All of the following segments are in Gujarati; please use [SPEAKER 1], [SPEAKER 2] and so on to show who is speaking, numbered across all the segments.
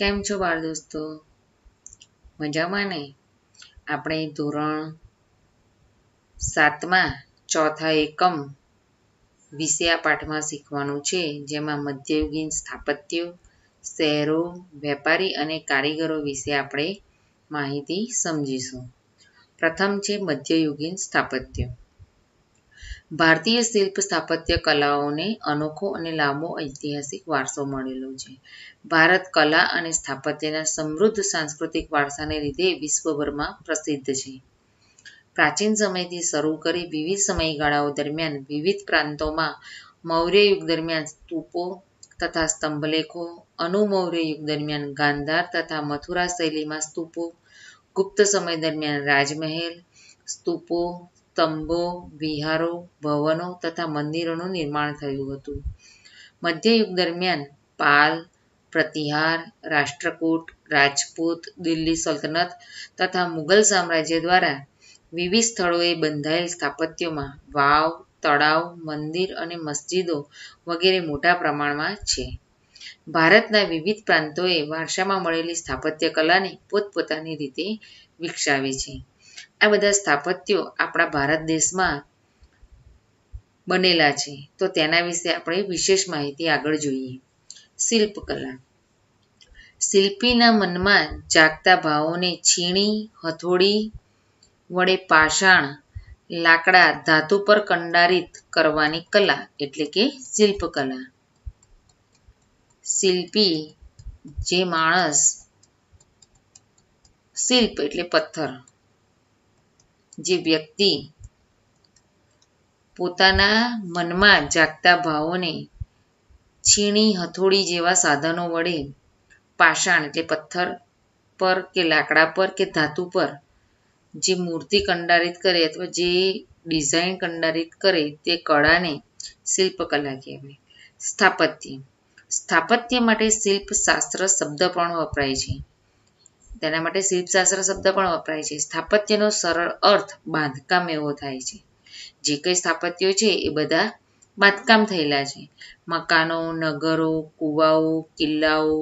[SPEAKER 1] કેમ છો બાળ દોસ્તો? મજામાં ને? આપણે ધોરણ 7માં ચોથા એકમ વિશે આ પાઠમાં શીખવાનું છે, જેમાં મધ્યયુગીન સ્થાપત્યો, શહેરો, વેપારી અને કારીગરો વિશે આપણે માહિતી સમજીશું. પ્રથમ છે મધ્યયુગીન સ્થાપત્ય. ભારતીય શિલ્પ સ્થાપત્ય કલાઓને અનોખો અને લાંબો ઐતિહાસિક વારસો મળેલો છે. ભારત કલા અને સ્થાપત્યના સમૃદ્ધ સાંસ્કૃતિક વારસાને લીધે વિશ્વભરમાં પ્રસિદ્ધ છે. પ્રાચીન સમયથી શરૂ કરી વિવિધ સમયગાળાઓ દરમિયાન વિવિધ પ્રાંતોમાં મૌર્ય યુગ દરમિયાન સ્તૂપો તથા સ્તંભલેખો, અનુમૌર્ય યુગ દરમિયાન ગાંધાર તથા મથુરા શૈલીમાં સ્તૂપો, ગુપ્ત સમય દરમિયાન રાજમહેલ, સ્તૂપો, સ્તંભો, વિહારો, ભવનો તથા મંદિરોનું નિર્માણ થયું હતું. મધ્યયુગ દરમિયાન પાલ, પ્રતિહાર, રાષ્ટ્રકૂટ, રાજપૂત, દિલ્હી સલ્તનત તથા મુગલ સામ્રાજ્ય દ્વારા વિવિધ સ્થળોએ બંધાયેલ સ્થાપત્યોમાં વાવ, તળાવ, મંદિર અને મસ્જિદો વગેરે મોટા પ્રમાણમાં છે. ભારતના વિવિધ પ્રાંતોએ વારસામાં મળેલી સ્થાપત્ય કલાને પોતપોતાની રીતે વિકસાવી છે. આ બધા સ્થાપત્યો આપણા ભારત દેશમાં બનેલા છે, તો તેના વિશે આપણે વિશેષ માહિતી આગળ જોઈએ. શિલ્પકલા. શિલ્પીના મનમાં જાગતા ભાવોને છીણી, હથોડી વડે પાષાણ, લાકડા, ધાતુ પર કંડારિત કરવાની કલા એટલે કે શિલ્પકલા. શિલ્પી જે માણસ, શિલ્પ એટલે પથ્થર, જે વ્યક્તિ પોતાના મનમાં જાગતા ભાવોને છીણી, હથોડી જેવા સાધનો વડે પાષાણ એટલે પથ્થર પર કે લાકડા પર કે ધાતુ પર જે મૂર્તિ કંડારિત કરે અથવા જે ડિઝાઇન કંડારિત કરે તે કળાને શિલ્પકલા કહેવાય. સ્થાપત્ય. સ્થાપત્ય માટે શિલ્પશાસ્ત્ર શબ્દ પણ વપરાય છે. તેના માટે શિલ્પશાસ્ત્ર શબ્દ પણ વપરાય છે. સ્થાપત્યનો સરળ અર્થ બાંધકામ એવો થાય છે. જે કંઈ સ્થાપત્યો છે એ બધા બાંધકામ થયેલા છે. મકાનો, નગરો, કુવાઓ, કિલ્લાઓ,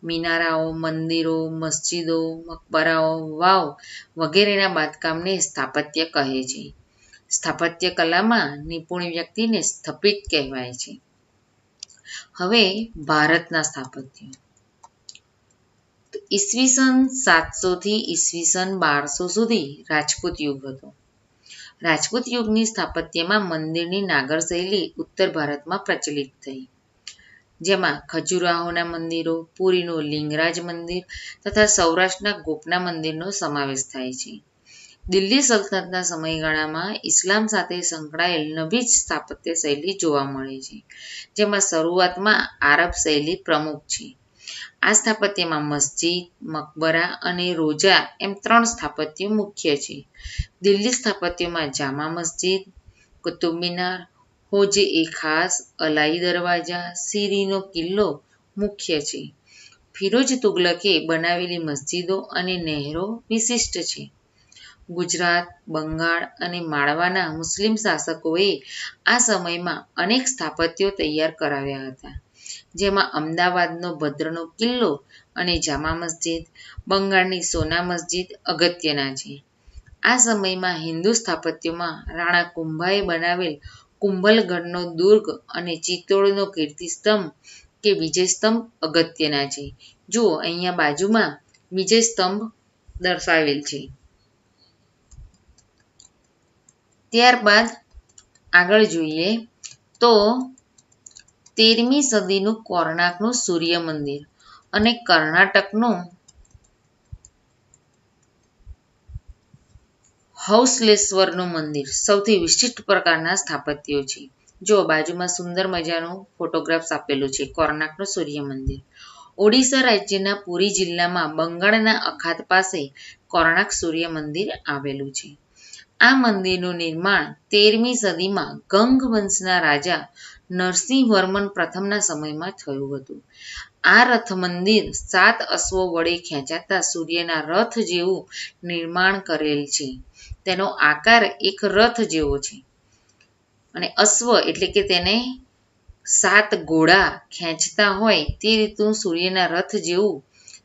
[SPEAKER 1] મિનારાઓ, મંદિરો, મસ્જિદો, મકબરાઓ, વાવ વગેરેના બાંધકામને સ્થાપત્ય કહે છે. સ્થાપત્ય કલામાં નિપુણ વ્યક્તિને સ્થપિત કહેવાય છે. હવે ભારતના સ્થાપત્યો. ઈસવીસન 700 થી ઈસવીસન 1200 સુધી રાજપૂત યુગ હતો. રાજપૂત યુગની સ્થાપત્યમાં મંદિરની નાગર શૈલી ઉત્તર ભારતમાં પ્રચલિત થઈ, જેમાં ખજુરાહોના મંદિરો, પુરીનું લિંગરાજ મંદિર તથા સૌરાષ્ટ્રના ગોપના મંદિરનો સમાવેશ થાય છે. દિલ્હી સલ્તનતના સમયગાળામાં ઇસ્લામ સાથે સંકળાયેલ નવી જ સ્થાપત્ય શૈલી જોવા મળે છે, જેમાં શરૂઆતમાં આરબ શૈલી પ્રમુખ છે. આ સ્થાપત્યમાં મસ્જિદ, મકબરા અને રોજા એમ 3 સ્થાપત્યો મુખ્ય છે. દિલ્હી સ્થાપત્યોમાં જામા મસ્જિદ, કુતુબ મિનાર, હોજ-એ-ખાસ, અલાઈ દરવાજા, સીરીનો કિલ્લો મુખ્ય છે. ફિરોજ તુગલકે બનાવેલી મસ્જિદો અને નહેરો વિશિષ્ટ છે. ગુજરાત, બંગાળ અને માળવાના મુસ્લિમ શાસકોએ આ સમયમાં અનેક સ્થાપત્યો તૈયાર કરાવ્યા હતા, જેમાં અમદાવાદનો ભદ્રનો કિલ્લો અને જામા મસ્જિદ, બંગાળની સોના મસ્જિદ અગત્યના છે. આ સમયમાં હિન્દુ સ્થાપત્યોમાં રાણા કુંભાએ બનાવેલ કુંભલગઢનો દુર્ગ અને ચિત્તોડનો કીર્તિસ્તંભ કે વિજયસ્તંભ અગત્યના છે. જુઓ અહીંયા બાજુમાં વિજયસ્તંભ દર્શાવેલ છે. ત્યારબાદ આગળ જોઈએ તો 13મી સદીનું કોર્ણાકનું સૂર્ય મંદિર અને કર્ણાટકનું હૌસલેશ્વરનું મંદિર સૌથી વિશિષ્ટ પ્રકારના સ્થાપત્યો છે. જો બાજુમાં સુંદર મજાનું ફોટોગ્રાફ્સ આપેલું છે. કોર્ણાકનું સૂર્ય મંદિર ઓડિશા રાજ્યના પુરી જિલ્લામાં બંગાળના અખાત પાસે કોર્ણાક સૂર્ય મંદિર આવેલું છે. આ મંદિરનું નિર્માણ 13મી સદીમાં ગંગ વંશના રાજા નરસિંહવર્મન પ્રથમના સમયમાં થયું હતું. આ રથ મંદિર 7 અશ્વો વડે ખેંચાતા સૂર્યના રથ જેવું નિર્માણ કરેલ છે. તેનો આકાર એક રથ જેવો છે અને અશ્વ એટલે કે તેને 7 ઘોડા ખેંચતા હોય તે રીતનું સૂર્યના રથ જેવું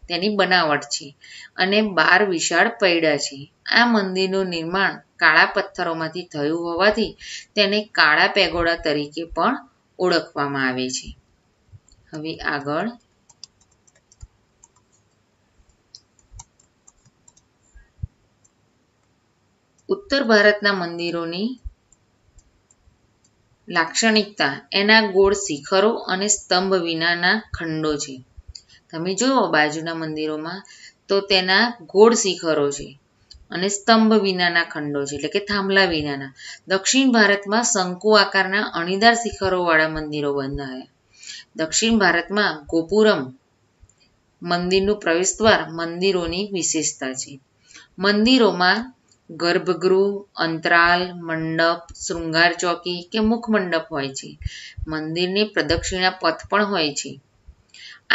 [SPEAKER 1] તેની બનાવટ છે અને 12 વિશાળ પૈડા છે. આ મંદિરનું નિર્માણ કાળા પથ્થરોમાંથી થયું હોવાથી તેને કાળા પેગોડા તરીકે પણ ઓળખવામાં આવે છે. હવે આગળ ઉત્તર ભારતના મંદિરોની લાક્ષણિકતા એના ગોળ શિખરો અને સ્તંભ વિનાના ખંડો છે. તમે જુઓ બાજુના મંદિરોમાં તો તેના ગોળ શિખરો છે અને સ્તંભ વિનાના ખંડો છે, એટલે કે થાંભલા વિનાના. દક્ષિણ ભારતમાં શંકુ આકારના અણીદાર શિખરોવાળા મંદિરો બંધાયા. દક્ષિણ ભારતમાં ગોપુરમ મંદિરનું પ્રવેશદ્વાર મંદિરોની વિશેષતા છે. મંદિરોમાં ગર્ભગૃહ, અંતરાલ, મંડપ, શૃંગાર ચોકી કે મુખ મંડપ હોય છે. મંદિરની પ્રદક્ષિણા પથ પણ હોય છે.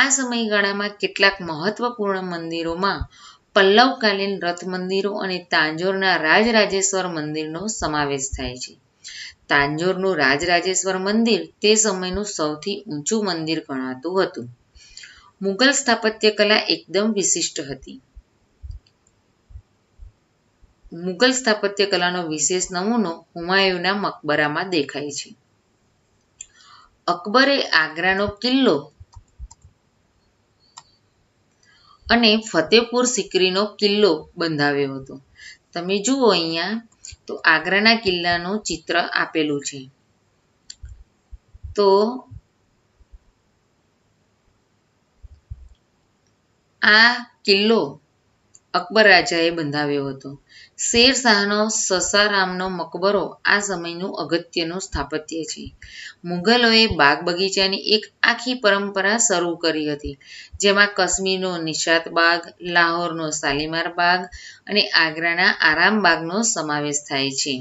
[SPEAKER 1] આ સમયગાળામાં કેટલાક મહત્વપૂર્ણ મંદિરોમાં પલ્લવકાલીન રથ મંદિરો અને તાંજોરના રાજરાજેશ્વર મંદિરનો સમાવેશ થાય છે. તાંજોરનું રાજરાજેશ્વર મંદિર તે સમયનું સૌથી ઊંચું મંદિર ગણાતું હતું. મુઘલ સ્થાપત્ય કલા એકદમ વિશિષ્ટ હતી. મુઘલ સ્થાપત્ય કલાનો વિશેષ નમૂનો હુમાયુના મકબરામાં દેખાય છે. અકબરે આગ્રાનો કિલ્લો અને ફતેપુર સિકરીનો કિલ્લો બંધાવ્યો હતો. તમે જુઓ અહીંયા તો આગ્રાના કિલ્લાનું ચિત્ર આપેલું છે. તો આ કિલ્લો અકબર રાજાએ બંધાવ્યો હતો. શેરશાહનો સસારામનો મકબરો આ સમયનું અગત્યનું સ્થાપત્ય છે. મુઘલોએ બાગ બગીચાની એક આખી પરંપરા શરૂ કરી હતી, જેમાં કાશ્મીરનો નિશાત બાગ, લાહોરનો શાલીમાર બાગ અને આગ્રાના આરામ બાગનો સમાવેશ થાય છે.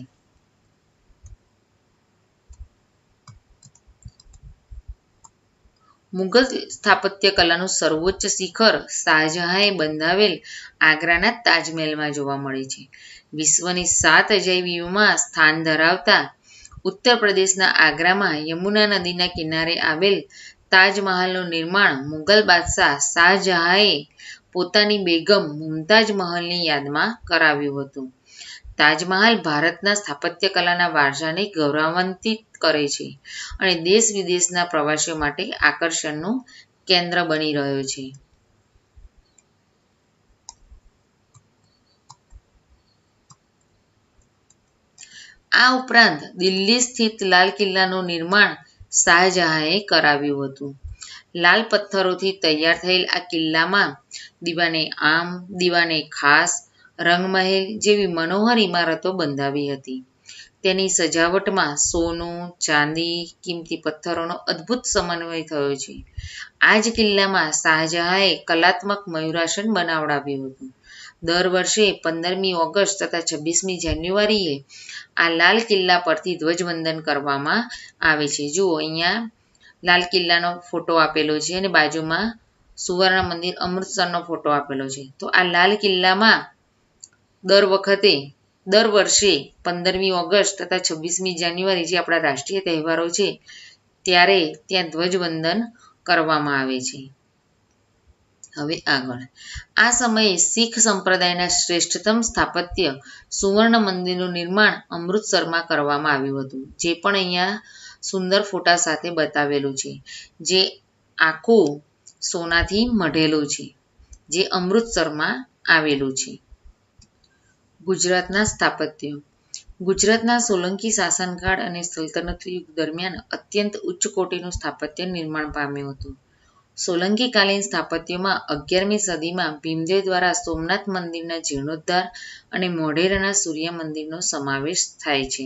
[SPEAKER 1] મુઘલ સ્થાપત્ય કલાનું સર્વોચ્ચ શિખર શાહજહાંએ બંધાવેલ આગ્રાના તાજમહેલમાં જોવા મળે છે. વિશ્વની 7 અજાયબીઓમાં સ્થાન ધરાવતા ઉત્તર પ્રદેશના આગ્રામાં યમુના નદીના કિનારે આવેલ તાજમહાલનું નિર્માણ મુઘલ બાદશાહ શાહજહાંએ પોતાની બેગમ મુમતાજ મહલની યાદમાં કરાવ્યું હતું. તાજમહાલ ભારતના સ્થાપત્ય કલાના વારસાને ગૌરવાન્વિત કરે છે અને દેશ વિદેશના પ્રવાસીઓ માટે આકર્ષણનું કેન્દ્ર બની રહ્યો છે. આ ઉપરાંત દિલ્હી સ્થિત લાલ કિલ્લાનું નિર્માણ શાહજહાંએ કરાવ્યું હતું. લાલ પથ્થરોથી તૈયાર થયેલ આ કિલ્લામાં દીવાને આમ, દીવાને ખાસ, રંગમહેલ જેવી મનોહર ઇમારતો બંધાવી હતી. તેની સજાવટમાં સોનું, ચાંદી, કિંમતી પથ્થરોનો અદ્ભુત સમન્વય થયો છે. આ જ કિલ્લામાં શાહજહાંએ કલાત્મક મયુરાસન બનાવડાવ્યું હતું. દર વર્ષે 15મી ઓગસ્ટ તથા 26મી જાન્યુઆરીએ આ લાલ કિલ્લા પરથી ધ્વજવંદન કરવામાં આવે છે. જુઓ અહીંયા લાલ કિલ્લાનો ફોટો આપેલો છે અને બાજુમાં સુવર્ણ મંદિર અમૃતસરનો ફોટો આપેલો છે. તો આ લાલ કિલ્લામાં દર વર્ષે 15મી ઓગસ્ટ તથા 26મી જાન્યુઆરી જે આપણા રાષ્ટ્રીય તહેવારો છે ત્યારે ત્યાં ધ્વજવંદન કરવામાં આવે છે. હવે આગળ આ સમયે શીખ સંપ્રદાયના શ્રેષ્ઠતમ સ્થાપત્ય સુવર્ણ મંદિરનું નિર્માણ અમૃતસરમાં કરવામાં આવ્યું હતું, જે પણ અહીંયા સુંદર ફોટા સાથે બતાવેલું છે, જે આખું સોનાથી મઢેલું છે, જે અમૃતસરમાં આવેલું છે. ગુજરાતના સ્થાપત્યો. ગુજરાતના સોલંકી શાસનકાળ અને સલ્તનત યુગ દરમિયાન અત્યંત ઉચ્ચ કોટીનું સ્થાપત્ય નિર્માણ પામ્યું હતું. સોલંકી કાલીન સ્થાપત્યમાં 11મી સદીમાં ભીમદેવ દ્વારા સોમનાથ મંદિરના જીર્ણોદ્ધાર અને મોઢેરાના સૂર્ય મંદિરનો સમાવેશ થાય છે.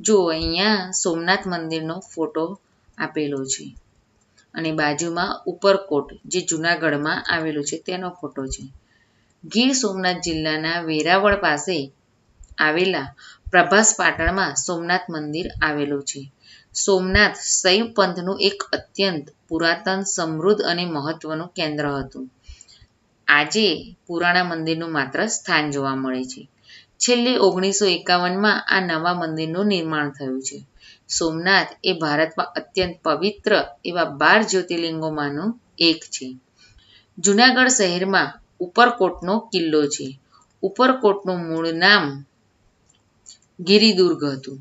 [SPEAKER 1] જુઓ અહીંયા સોમનાથ મંદિરનો ફોટો આપેલો છે અને બાજુમાં ઉપરકોટ જે જૂનાગઢમાં આવેલું છે તેનો ફોટો છે. ગીર સોમનાથ જિલ્લાના વેરાવળ પાસે આવેલા પ્રભાસ પાટણમાં સોમનાથ મંદિર આવેલું છે. સોમનાથ શૈવ પંથનું એક અત્યંત પુરાતન, સમૃદ્ધ અને મહત્વનું કેન્દ્ર હતું. આજે પુરાણા મંદિરનું માત્ર સ્થાન જોવા મળે છે. છેલ્લે 1951માં આ નવા મંદિરનું નિર્માણ થયું છે. સોમનાથ એ ભારતમાં અત્યંત પવિત્ર એવા 12 જ્યોતિર્લિંગોમાંનું એક છે. જૂનાગઢ શહેરમાં ઉપરકોટનો કિલ્લો છે. ઉપરકોટનું મૂળ નામ ગિરિદુર્ગ હતું.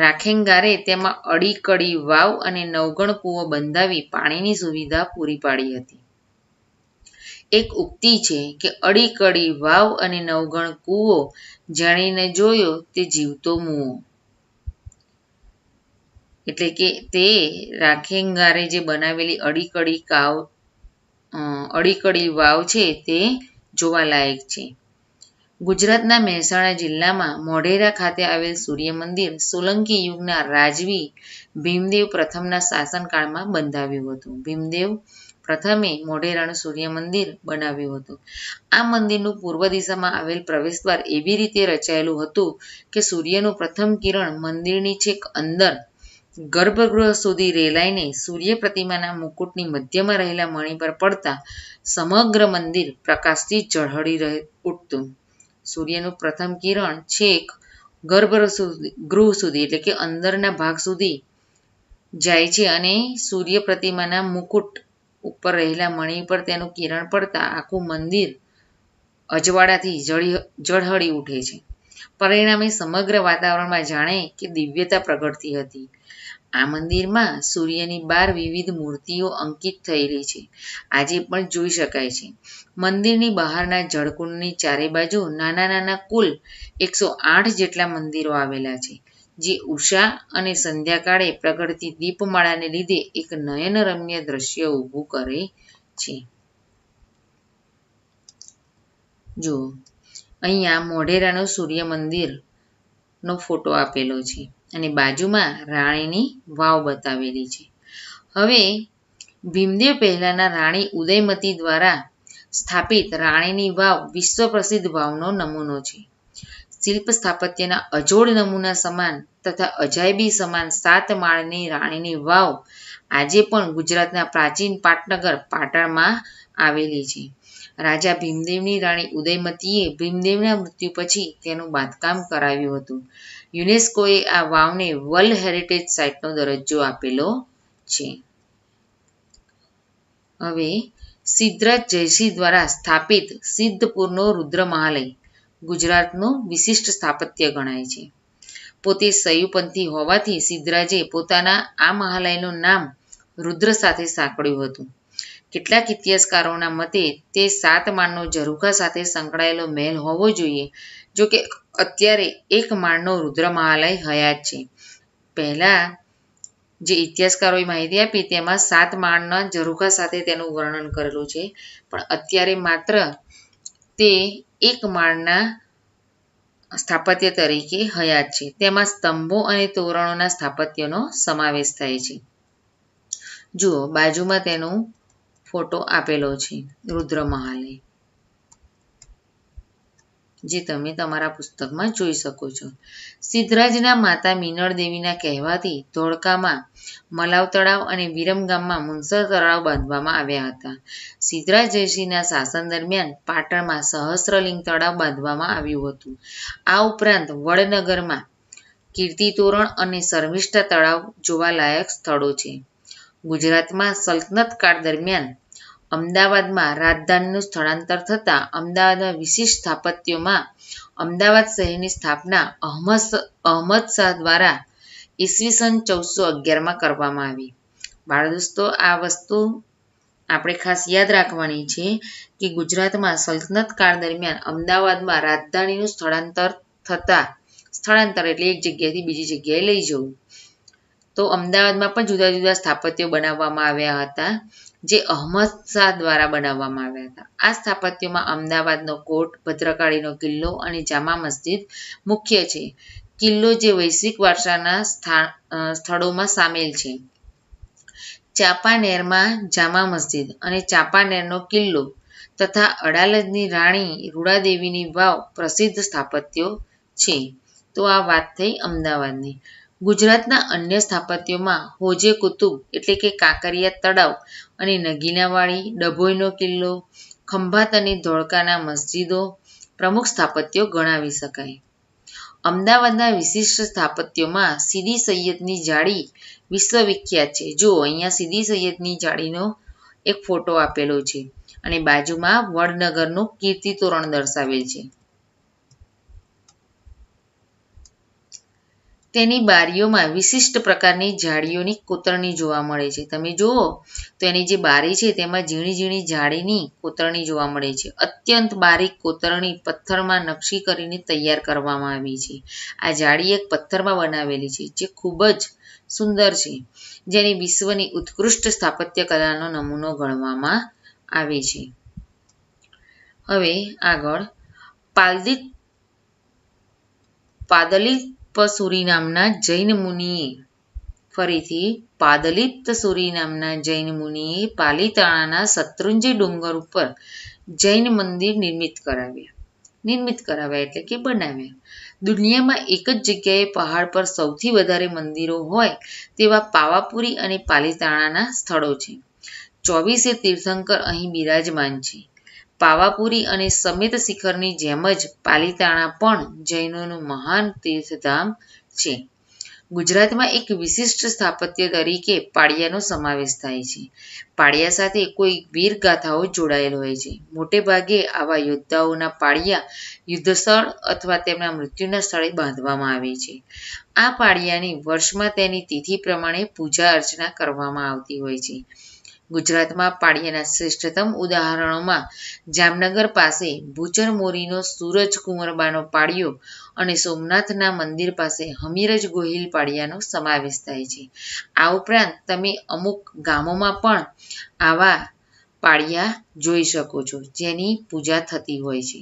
[SPEAKER 1] રાખેંગારે તેમાં અડીકડી વાવ અને નવગણ કૂવો બંધાવી પાણીની સુવિધા પૂરી પાડી હતી. એક ઉક્તિ છે કે અડીકડી વાવ અને નવગણ કૂવો જાણીને જોયો તે જીવતો મૂવો. એટલે કે તે રાખેંગારે જે બનાવેલી અડીકડી વાવ છે તે જોવાલાયક છે. ગુજરાતના મહેસાણા જિલ્લામાં મોઢેરા ખાતે આવેલ સૂર્ય મંદિર સોલંકી યુગના રાજવી ભીમદેવ પ્રથમના શાસનકાળમાં બંધાવ્યું હતું. ભીમદેવ પ્રથમે મોઢેરાનું સૂર્ય મંદિર બનાવ્યું હતું. આ મંદિરનું પૂર્વ દિશામાં આવેલ પ્રવેશદ્વાર એવી રીતે રચાયેલું હતું કે સૂર્યનું પ્રથમ કિરણ મંદિરની છેક અંદર ગર્ભગૃહ સુધી રેલાઈને સૂર્ય પ્રતિમાના મુકુટની મધ્યમાં રહેલા મણી પર પડતા સમગ્ર મંદિર પ્રકાશથી ઝળહળી ઉઠતું. સૂર્યનું પ્રથમ કિરણ છેક ગર્ભગૃહ સુધી એટલે કે અંદરના ભાગ સુધી જાય છે અને સૂર્ય પ્રતિમાના મુકુટ ઉપર રહેલા મણી પર તેનું કિરણ પડતા આખું મંદિર અજવાળાથી ઝળહળી ઉઠે છે. પરિણામે સમગ્ર વાતાવરણમાં જાણે કે દિવ્યતા પ્રગટતી હતી. આ મંદિરમાં સૂર્યની 12 વિવિધ મૂર્તિઓ અંકિત થયેલી છે. આજે પણ જોઈ શકાય છે. મંદિરની બહારના જળકુંડની ચારે બાજુ નાના નાના કુલ 108 જેટલા મંદિરો આવેલા છે, જે ઉષા અને સંધ્યાકાળે પ્રગટતી દીપમાળાને લીધે એક નયનરમ્ય દ્રશ્ય ઊભું કરે છે. જુઓ, અહીંયા મોઢેરાનું સૂર્ય મંદિરનો ફોટો આપેલો છે અને બાજુમાં રાણીની વાવ બતાવેલી છે. હવે ભીમદેવ પહેલાના રાણી ઉદયમતી દ્વારા સ્થાપિત રાણીની વાવ વિશ્વ પ્રસિદ્ધ વાવનો નમૂનો છે. શિલ્પ સ્થાપત્યના અજોડ નમૂના સમાન તથા અજાયબી સમાન 7 માળની રાણીની વાવ આજે પણ ગુજરાતના પ્રાચીન પાટનગર પાટણમાં આવેલી છે. રાજા ભીમદેવની રાણી ઉદયમતીએ ભીમદેવના મૃત્યુ પછી તેનું બાંધકામ કરાવ્યું હતું. યુનેસ્કોએ આ વાવને વર્લ્ડ હેરિટેજ સાઇટનો દરજ્જો આપેલો છે. હવે સિદ્ધરાજ જયસિંહ દ્વારા સ્થાપિત સિદ્ધપુરનો રુદ્રમહાલય ગુજરાતનું વિશિષ્ટ સ્થાપત્ય ગણાય છે. પોતે શૈવપંથી હોવાથી સિદ્ધરાજે પોતાના આ મહાલયનું નામ રુદ્ર સાથે સાંકળ્યું હતું. કેટલાક ઇતિહાસકારોના મતે તે 7 માળનો ઝરૂખા સાથે સંકળાયેલો મહેલ હોવો જોઈએ. જો કે અત્યારે 1 માળનો રુદ્રમહાલય હયાત છે. પહેલા જે ઇતિહાસકારોએ માહિતી આપી તેમાં 7 માળના ઝરૂખા સાથે તેનું વર્ણન કરેલું છે, પણ અત્યારે માત્ર તે 1 માળના સ્થાપત્ય તરીકે હયાત છે. તેમાં સ્તંભો અને તોરણોના સ્થાપત્યનો સમાવેશ થાય છે. જુઓ, બાજુમાં તેનો ફોટો આપેલો છે રુદ્રમહાલય, જે તમે તમારા પુસ્તકમાં જોઈ શકો છો. સિદ્ધરાજના માતા મિનળ દેવીના કહેવાથી ધોળકામાં મલાવ તળાવ અને વિરમગામમાં મુનસર તળાવ બાંધવામાં આવ્યા હતા. સિદ્ધરાજ જયસિંહના શાસન દરમિયાન પાટણમાં સહસ્ત્રલિંગ તળાવ બાંધવામાં આવ્યું હતું. આ ઉપરાંત વડનગરમાં કીર્તિતોરણ અને શર્મિષ્ઠા તળાવ જોવાલાયક સ્થળો છે. ગુજરાતમાં સલ્તનત કાળ દરમિયાન અમદાવાદમાં રાજધાનીનું સ્થળાંતર થતાં અમદાવાદમાં વિશિષ્ટ સ્થાપત્યોમાં અમદાવાદ શહેરની સ્થાપના અહમદ શાહ દ્વારા ઈસવીસન 1411માં કરવામાં આવી. બાળ દોસ્તો, આ વસ્તુ આપણે ખાસ યાદ રાખવાની છે કે ગુજરાતમાં સલ્તનત કાળ દરમિયાન અમદાવાદમાં રાજધાનીનું સ્થળાંતર એટલે એક જગ્યાએથી બીજી જગ્યાએ લઈ જવું. તો અમદાવાદમાં પણ જુદા જુદા સ્થાપત્યો બનાવવામાં આવ્યા હતા, જે અહમદ શાહ દ્વારા બનાવવામાં આવ્યા હતા. આ સ્થાપત્યોમાં અમદાવાદનો કોટ, ભદ્રકાળીનો કિલ્લો અને જામા મસ્જિદ મુખ્ય છે. કિલ્લો જે વૈશ્વિક વારસાના સ્થળોમાં સામેલ છે. ચાંપાનેરમાં જામા મસ્જિદ અને ચાંપાનેરનો કિલ્લો તથા અડાલજની રાણી રૂડાદેવીની વાવ પ્રસિદ્ધ સ્થાપત્યો છે. તો આ વાત થઈ અમદાવાદની. ગુજરાતના અન્ય સ્થાપત્યોમાં હોજે કુતુબ એટલે કે કાંકરિયા તળાવ અને નગીનાવાડી, ડભોઈનો કિલ્લો, ખંભાત અને ધોળકાના મસ્જિદો પ્રમુખ સ્થાપત્યો ગણાવી શકાય. અમદાવાદના વિશિષ્ટ સ્થાપત્યોમાં સીદી સૈયદની જાળી વિશ્વવિખ્યાત છે. જુઓ, અહીંયા સીદી સૈયદની જાળીનો એક ફોટો આપેલો છે. અને બાજુમાં વડનગરનું કીર્તિ તોરણ દર્શાવેલ છે. તેની બારીઓમાં વિશિષ્ટ પ્રકારની જાળીઓની કોતરણી જોવા મળે છે. તમે જુઓ તો એની જે બારી છે તેમાં ઝીણી ઝીણી જાળીની કોતરણી જોવા મળે છે. અત્યંત બારીક કોતરણી પથ્થરમાં નકશી કરીને તૈયાર કરવામાં આવી છે. આ જાળી એક પથ્થરમાં બનાવેલી છે જે ખૂબ જ સુંદર છે, જેને વિશ્વની ઉત્કૃષ્ટ સ્થાપત્ય કલાનો નમૂનો ગણવામાં આવે છે. હવે આગળ પાદલિપ્તસુરી નામના જૈન મુનિએ પાદલિપ્તસુરી નામના જૈન મુનિએ પાલિતાણાના શત્રુંજય ડુંગર ઉપર જૈન મંદિર નિર્મિત કરાવ્યા એટલે કે બનાવ્યા. દુનિયામાં એક જ જગ્યાએ પહાડ પર સૌથી વધારે મંદિરો હોય તેવા પાવાપુરી અને પાલિતાણાના સ્થળો છે. 24 તીર્થંકર અહીં બિરાજમાન છે. પાવાપુરી અને સમેત શિખરની જેમ જ પાલિતાણા પણ જૈનોનું મહાન તીર્થધામ છે. ગુજરાતમાં એક વિશિષ્ટ સ્થાપત્ય તરીકે પાળિયાનો સમાવેશ થાય છે. પાળિયા સાથે કોઈ વીરગાથાઓ જોડાયેલ હોય છે. મોટે ભાગે આવા યોદ્ધાઓના પાળિયા યુદ્ધસ્થળ અથવા તેમના મૃત્યુના સ્થળે બાંધવામાં આવે છે. આ પાળિયાની વર્ષમાં તેની તિથિ પ્રમાણે પૂજા અર્ચના કરવામાં આવતી હોય છે. ગુજરાતમાં પાળિયાના શ્રેષ્ઠતમ ઉદાહરણોમાં જામનગર પાસે ભૂચર મોરીનો સૂરજકુંવરબાનો પાળિયો અને સોમનાથના મંદિર પાસે હમીરજ ગોહિલ પાળિયાનો સમાવેશ થાય છે. આ ઉપરાંત તમે અમુક ગામોમાં પણ આવા પાળિયા જોઈ શકો છો જેની પૂજા થતી હોય છે.